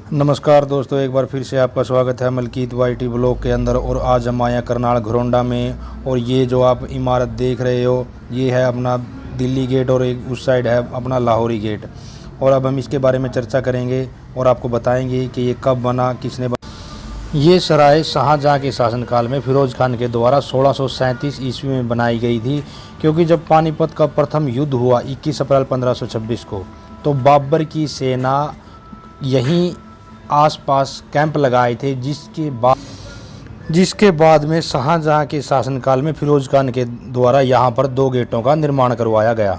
नमस्कार दोस्तों, एक बार फिर से आपका स्वागत है मलकीत वाईटी ब्लॉग के अंदर। और आज हम आए हैं करनाल घरोंडा में। और ये जो आप इमारत देख रहे हो ये है अपना दिल्ली गेट और एक उस साइड है अपना लाहौरी गेट। और अब हम इसके बारे में चर्चा करेंगे और आपको बताएंगे कि ये कब बना, किसने बना। ये सराय शाहजहाँ के शासनकाल में फिरोज खान के द्वारा 1637 ईस्वी में बनाई गई थी, क्योंकि जब पानीपत का प्रथम युद्ध हुआ 21 अप्रैल 1526 को, तो बाबर की सेना यहीं आसपास कैंप लगाए थे, जिसके बाद में शाहजहाँ के शासनकाल में फिरोज खान के द्वारा यहाँ पर 2 गेटों का निर्माण करवाया गया।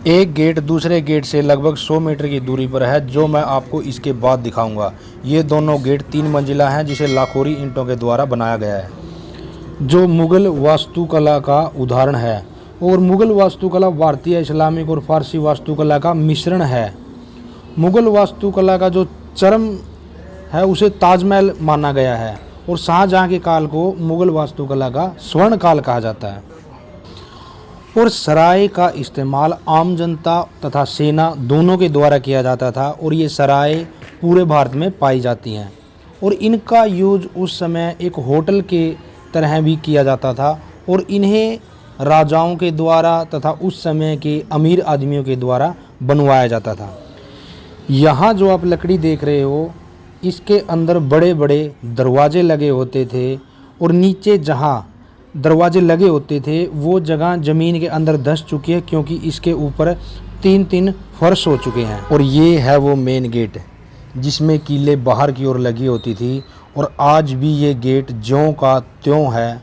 एक गेट दूसरे गेट से लगभग 100 मीटर की दूरी पर है, जो मैं आपको इसके बाद दिखाऊंगा। ये दोनों गेट 3 मंजिला हैं, जिसे लाखोरी ईंटों के द्वारा बनाया गया है, जो मुगल वास्तुकला का उदाहरण है। और मुगल वास्तुकला भारतीय, इस्लामिक और फारसी वास्तुकला का मिश्रण है। मुगल वास्तुकला का जो चरम है उसे ताजमहल माना गया है, और शाहजहाँ के काल को मुगल वास्तुकला का स्वर्ण काल कहा जाता है। और सराय का इस्तेमाल आम जनता तथा सेना दोनों के द्वारा किया जाता था, और ये सराय पूरे भारत में पाई जाती हैं। और इनका यूज उस समय एक होटल के तरह भी किया जाता था, और इन्हें राजाओं के द्वारा तथा उस समय के अमीर आदमियों के द्वारा बनवाया जाता था। यहाँ जो आप लकड़ी देख रहे हो, इसके अंदर बड़े बड़े दरवाजे लगे होते थे, और नीचे जहाँ दरवाजे लगे होते थे वो जगह ज़मीन के अंदर धंस चुकी है, क्योंकि इसके ऊपर 3-3 फर्श हो चुके हैं। और ये है वो मेन गेट जिसमें कीलें बाहर की ओर लगी होती थी, और आज भी ये गेट ज्यों का त्यों है।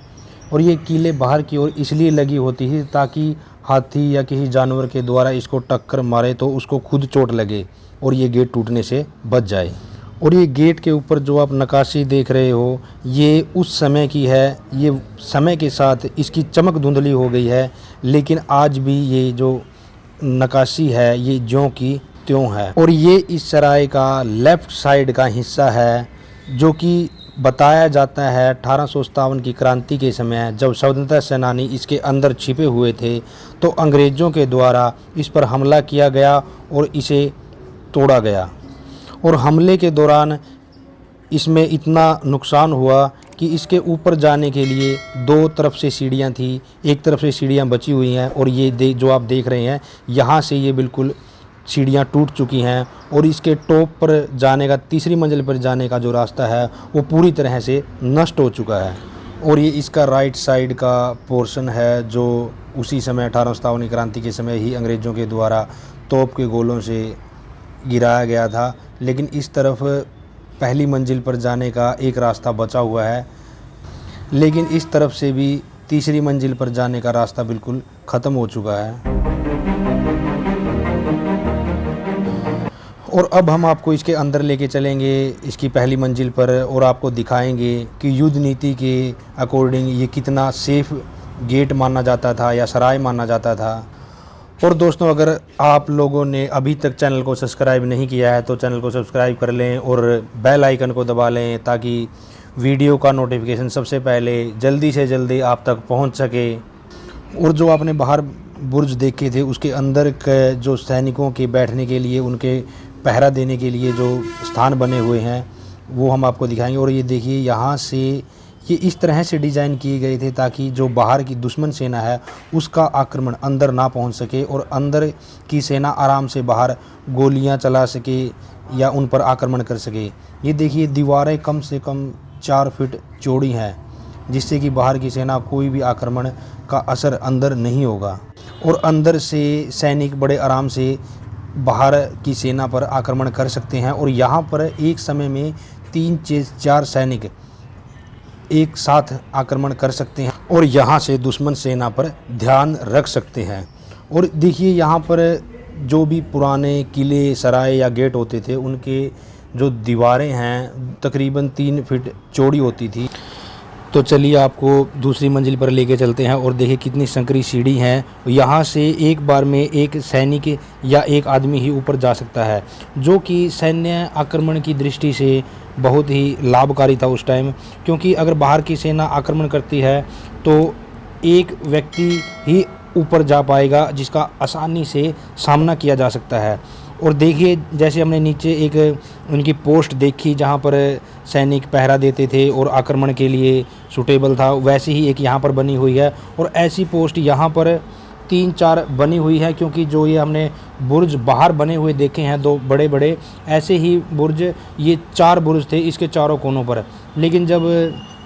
और ये कीलें बाहर की ओर इसलिए लगी होती थी ताकि हाथी या किसी जानवर के द्वारा इसको टक्कर मारे तो उसको खुद चोट लगे और ये गेट टूटने से बच जाए। और ये गेट के ऊपर जो आप नक्काशी देख रहे हो ये उस समय की है। ये समय के साथ इसकी चमक धुंधली हो गई है, लेकिन आज भी ये जो नक्काशी है ये ज्यों की त्यों है। और ये इस सराय का लेफ़्ट साइड का हिस्सा है, जो कि बताया जाता है 1857 की क्रांति के समय जब स्वतंत्रता सेनानी इसके अंदर छिपे हुए थे, तो अंग्रेज़ों के द्वारा इस पर हमला किया गया और इसे तोड़ा गया। और हमले के दौरान इसमें इतना नुकसान हुआ कि इसके ऊपर जाने के लिए 2 तरफ से सीढ़ियाँ थी, एक तरफ से सीढ़ियाँ बची हुई हैं। और ये जो आप देख रहे हैं यहाँ से ये बिल्कुल सीढ़ियाँ टूट चुकी हैं, और इसके टॉप पर जाने का, तीसरी मंजिल पर जाने का जो रास्ता है वो पूरी तरह से नष्ट हो चुका है। और ये इसका राइट साइड का पोर्शन है, जो उसी समय 1857 की क्रांति के समय ही अंग्रेज़ों के द्वारा तोप के गोलों से गिराया गया था। लेकिन इस तरफ पहली मंजिल पर जाने का एक रास्ता बचा हुआ है, लेकिन इस तरफ से भी तीसरी मंजिल पर जाने का रास्ता बिल्कुल ख़त्म हो चुका है। और अब हम आपको इसके अंदर लेके चलेंगे इसकी पहली मंजिल पर, और आपको दिखाएंगे कि युद्ध नीति के अकॉर्डिंग ये कितना सेफ़ गेट माना जाता था या सराय माना जाता था। और दोस्तों, अगर आप लोगों ने अभी तक चैनल को सब्सक्राइब नहीं किया है तो चैनल को सब्सक्राइब कर लें और बेल आइकन को दबा लें, ताकि वीडियो का नोटिफिकेशन सबसे पहले जल्दी से जल्दी आप तक पहुंच सके। और जो आपने बाहर बुर्ज देखे थे उसके अंदर के जो सैनिकों के बैठने के लिए, उनके पहरा देने के लिए जो स्थान बने हुए हैं वो हम आपको दिखाएंगे। और ये देखिए, यहाँ से ये इस तरह से डिज़ाइन किए गए थे ताकि जो बाहर की दुश्मन सेना है उसका आक्रमण अंदर ना पहुंच सके, और अंदर की सेना आराम से बाहर गोलियां चला सके या उन पर आक्रमण कर सके। ये देखिए, दीवारें कम से कम 4 फीट चौड़ी हैं, जिससे कि बाहर की सेना कोई भी आक्रमण का असर अंदर नहीं होगा। और अंदर से सैनिक बड़े आराम से बाहर की सेना पर आक्रमण कर सकते हैं। और यहाँ पर एक समय में 3-4 सैनिक एक साथ आक्रमण कर सकते हैं, और यहाँ से दुश्मन सेना पर ध्यान रख सकते हैं। और देखिए, यहाँ पर जो भी पुराने किले, सराय या गेट होते थे उनके जो दीवारें हैं तकरीबन 3 फीट चौड़ी होती थी। तो चलिए आपको दूसरी मंजिल पर लेके चलते हैं, और देखिए कितनी संकरी सीढ़ी हैं। यहाँ से एक बार में एक सैनिक या एक आदमी ही ऊपर जा सकता है, जो कि सैन्य आक्रमण की दृष्टि से बहुत ही लाभकारी था उस टाइम। क्योंकि अगर बाहर की सेना आक्रमण करती है तो एक व्यक्ति ही ऊपर जा पाएगा, जिसका आसानी से सामना किया जा सकता है। और देखिए, जैसे हमने नीचे एक उनकी पोस्ट देखी जहाँ पर सैनिक पहरा देते थे और आक्रमण के लिए सूटेबल था, वैसी ही एक यहाँ पर बनी हुई है। और ऐसी पोस्ट यहाँ पर 3-4 बनी हुई है, क्योंकि जो ये हमने बुर्ज बाहर बने हुए देखे हैं 2 बड़े बड़े, ऐसे ही बुर्ज ये 4 बुर्ज थे इसके चारों कोनों पर। लेकिन जब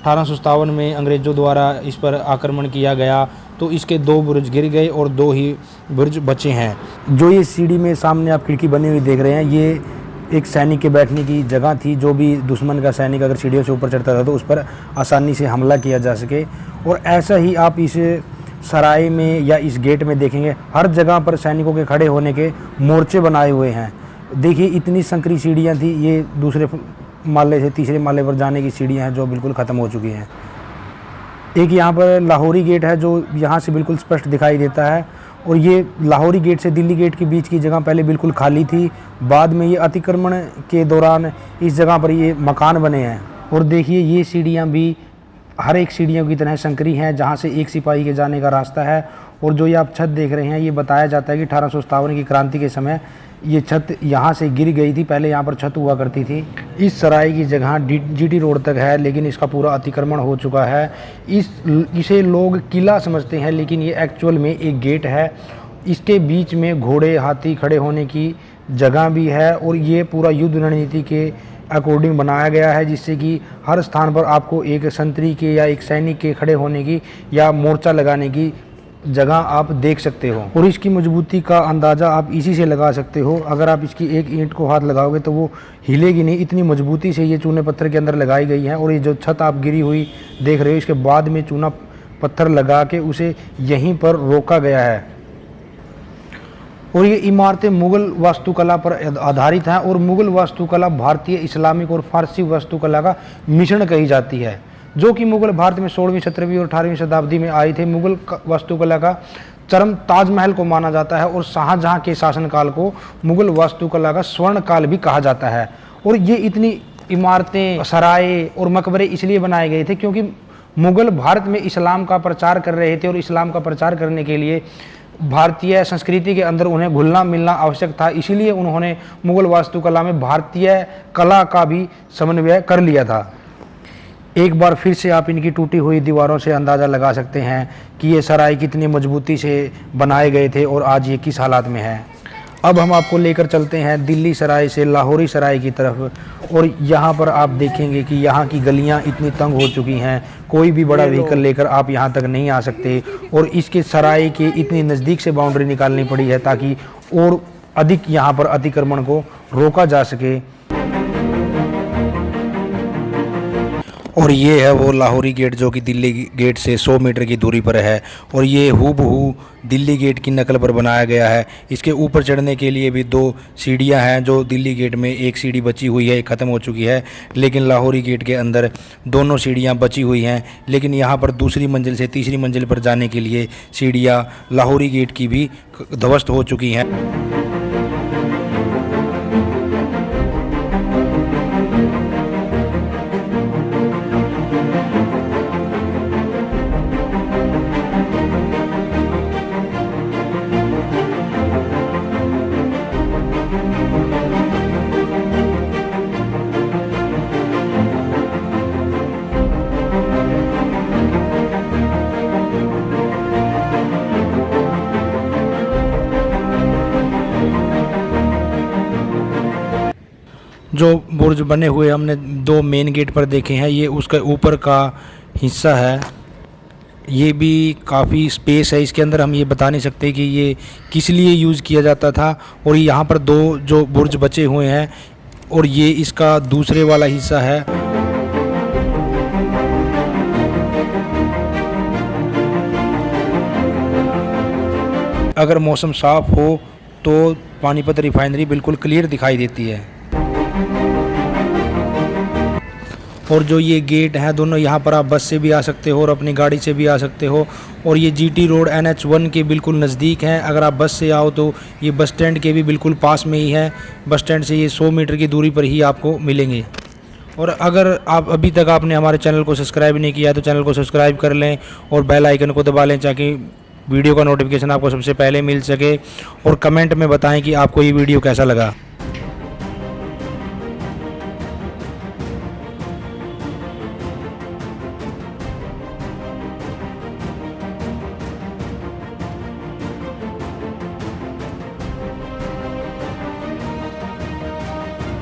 1857 में अंग्रेज़ों द्वारा इस पर आक्रमण किया गया तो इसके 2 बुर्ज गिर गए और 2 ही बुर्ज बचे हैं। जो ये सीढ़ी में सामने आप खिड़की बनी हुई देख रहे हैं, ये एक सैनिक के बैठने की जगह थी। जो भी दुश्मन का सैनिक अगर सीढ़ियों से ऊपर चढ़ता था तो उस पर आसानी से हमला किया जा सके। और ऐसा ही आप इस सराय में या इस गेट में देखेंगे, हर जगह पर सैनिकों के खड़े होने के मोर्चे बनाए हुए हैं। देखिए इतनी संकरी सीढ़ियाँ थी, ये दूसरे माले से तीसरे माले पर जाने की सीढ़ियाँ हैं जो बिल्कुल ख़त्म हो चुकी हैं। एक यहाँ पर लाहौरी गेट है जो यहाँ से बिल्कुल स्पष्ट दिखाई देता है। और ये लाहौरी गेट से दिल्ली गेट के बीच की जगह पहले बिल्कुल खाली थी, बाद में ये अतिक्रमण के दौरान इस जगह पर ये मकान बने हैं। और देखिए ये सीढ़ियाँ भी हर एक सीढ़ियों की तरह संकरी हैं, जहाँ से एक सिपाही के जाने का रास्ता है। और जो ये आप छत देख रहे हैं, ये बताया जाता है कि 1857 की क्रांति के समय ये छत यहाँ से गिर गई थी। पहले यहाँ पर छत हुआ करती थी। इस सराय की जगह जीटी रोड तक है, लेकिन इसका पूरा अतिक्रमण हो चुका है। इसे लोग किला समझते हैं, लेकिन ये एक्चुअल में एक गेट है। इसके बीच में घोड़े हाथी खड़े होने की जगह भी है। और ये पूरा युद्ध रणनीति के अकॉर्डिंग बनाया गया है, जिससे कि हर स्थान पर आपको एक संतरी के या एक सैनिक के खड़े होने की या मोर्चा लगाने की जगह आप देख सकते हो। और इसकी मजबूती का अंदाज़ा आप इसी से लगा सकते हो। अगर आप इसकी एक ईंट को हाथ लगाओगे तो वो हिलेगी नहीं, इतनी मजबूती से ये चूने पत्थर के अंदर लगाई गई है। और ये जो छत आप गिरी हुई देख रहे हो, इसके बाद में चूना पत्थर लगा के उसे यहीं पर रोका गया है। और ये इमारतें मुग़ल वास्तुकला पर आधारित हैं। और मुग़ल वास्तुकला भारतीय, इस्लामिक और फारसी वास्तुकला का मिश्रण कही जाती है, जो कि मुग़ल भारत में 16वीं 17वीं और 18वीं शताब्दी में आई थे। मुग़ल वास्तुकला का चरम ताजमहल को माना जाता है और शाहजहां के शासनकाल को मुग़ल वास्तुकला का स्वर्ण काल भी कहा जाता है। और ये इतनी इमारतें, सराय और मकबरे इसलिए बनाए गए थे क्योंकि मुग़ल भारत में इस्लाम का प्रचार कर रहे थे। और इस्लाम का प्रचार करने के लिए भारतीय संस्कृति के अंदर उन्हें घुलना मिलना आवश्यक था। इसीलिए उन्होंने मुग़ल वास्तुकला में भारतीय कला का भी समन्वय कर लिया था। एक बार फिर से आप इनकी टूटी हुई दीवारों से अंदाज़ा लगा सकते हैं कि ये सराय कितनी मजबूती से बनाए गए थे और आज ये किस हालात में है। अब हम आपको लेकर चलते हैं दिल्ली सराय से लाहौरी सराय की तरफ। और यहाँ पर आप देखेंगे कि यहाँ की गलियाँ इतनी तंग हो चुकी हैं, कोई भी बड़ा व्हीकल लेकर आप यहाँ तक नहीं आ सकते। और इसके सराय के इतनी नज़दीक से बाउंड्री निकालनी पड़ी है ताकि और अधिक यहाँ पर अतिक्रमण को रोका जा सके। और ये है वो लाहौरी गेट जो कि दिल्ली गेट से 100 मीटर की दूरी पर है। और ये हूबहू दिल्ली गेट की नकल पर बनाया गया है। इसके ऊपर चढ़ने के लिए भी 2 सीढ़ियां हैं, जो दिल्ली गेट में एक सीढ़ी बची हुई है, एक ख़त्म हो चुकी है। लेकिन लाहौरी गेट के अंदर दोनों सीढ़ियां बची हुई हैं। लेकिन यहाँ पर दूसरी मंजिल से तीसरी मंजिल पर जाने के लिए सीढ़ियाँ लाहौरी गेट की भी ध्वस्त हो चुकी हैं। जो बुर्ज बने हुए हमने 2 मेन गेट पर देखे हैं, ये उसका ऊपर का हिस्सा है। ये भी काफ़ी स्पेस है इसके अंदर। हम ये बता नहीं सकते कि ये किस लिए यूज़ किया जाता था। और यहाँ पर 2 जो बुर्ज बचे हुए हैं और ये इसका दूसरे वाला हिस्सा है। अगर मौसम साफ़ हो तो पानीपत रिफाइनरी बिल्कुल क्लियर दिखाई देती है। और जो ये गेट हैं दोनों, यहाँ पर आप बस से भी आ सकते हो और अपनी गाड़ी से भी आ सकते हो। और ये जीटी रोड NH1 के बिल्कुल नज़दीक हैं। अगर आप बस से आओ तो ये बस स्टैंड के भी बिल्कुल पास में ही है। बस स्टैंड से ये 100 मीटर की दूरी पर ही आपको मिलेंगे। और अगर आप अभी तक आपने हमारे चैनल को सब्सक्राइब नहीं किया तो चैनल को सब्सक्राइब कर लें और बेल आइकन को दबा लें ताकि वीडियो का नोटिफिकेशन आपको सबसे पहले मिल सके। और कमेंट में बताएं कि आपको ये वीडियो कैसा लगा।